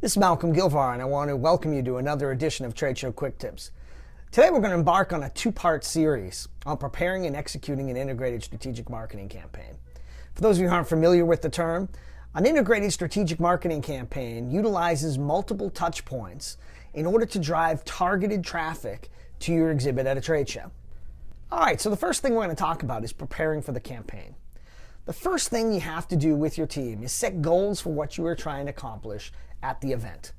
This is Malcom Gilvar, and I want to welcome you to another edition of Trade Show Quick Tips. Today we're going to embark on a two-part series on preparing and executing an integrated strategic marketing campaign. For those of you who aren't familiar with the term, an integrated strategic marketing campaign utilizes multiple touch points in order to drive targeted traffic to your exhibit at a trade show. All right, so the first thing we're going to talk about is preparing for the campaign. The first thing you have to do with your team is set goals for what you are trying to accomplish at the event.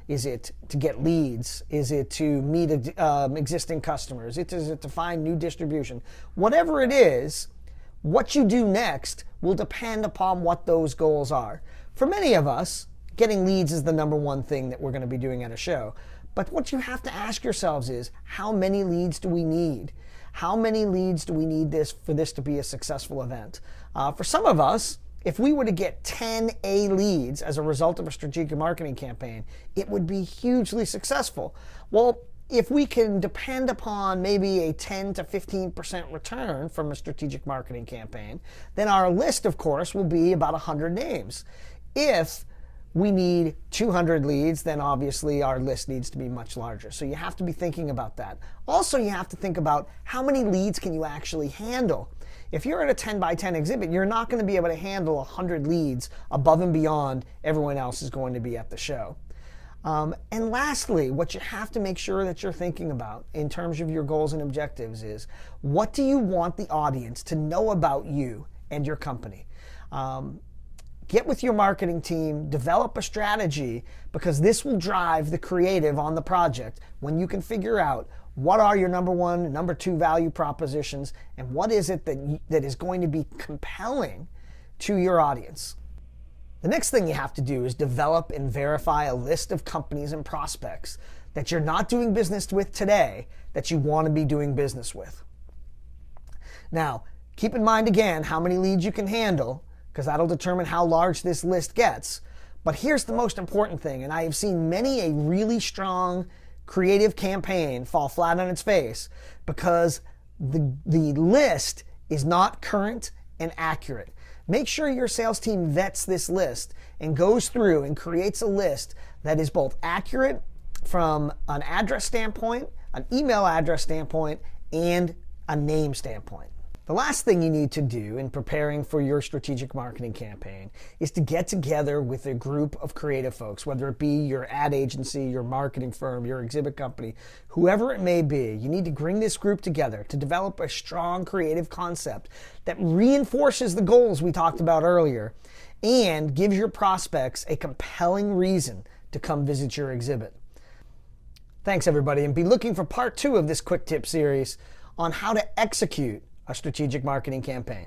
Is it to get leads? Is it to meet existing customers? Is it to find new distribution? Whatever it is, what you do next will depend upon what those goals are. For many of us, getting leads is the number one thing that we're going to be doing at a show. But what you have to ask yourselves is, how many leads do we need? How many leads do we need for this to be a successful event? For some of us, if we were to get 10 A leads as a result of a strategic marketing campaign, it would be hugely successful. Well, if we can depend upon maybe a 10 to 15% return from a strategic marketing campaign, then our list, of course, will be about 100 names. If we need 200 leads, then obviously our list needs to be much larger. So you have to be thinking about that. Also, you have to think about how many leads can you actually handle. If you're at a 10 by 10 exhibit, you're not going to be able to handle 100 leads above and beyond everyone else is going to be at the show. And lastly, what you have to make sure that you're thinking about in terms of your goals and objectives is, what do you want the audience to know about you and your company? Get with your marketing team, develop a strategy, because this will drive the creative on the project when you can figure out what are your number one and number two value propositions, and what is it that is going to be compelling to your audience. The next thing you have to do is develop and verify a list of companies and prospects that you're not doing business with today that you want to be doing business with. Now, keep in mind again how many leads you can handle, because that'll determine how large this list gets. But here's the most important thing, and I have seen many a really strong creative campaign fall flat on its face because the list is not current and accurate. Make sure your sales team vets this list and goes through and creates a list that is both accurate from an address standpoint, an email address standpoint, and a name standpoint. The last thing you need to do in preparing for your strategic marketing campaign is to get together with a group of creative folks, whether it be your ad agency, your marketing firm, your exhibit company, whoever it may be. You need to bring this group together to develop a strong creative concept that reinforces the goals we talked about earlier and gives your prospects a compelling reason to come visit your exhibit. Thanks, everybody, and be looking for part 2 of this quick tip series on how to execute a strategic marketing campaign.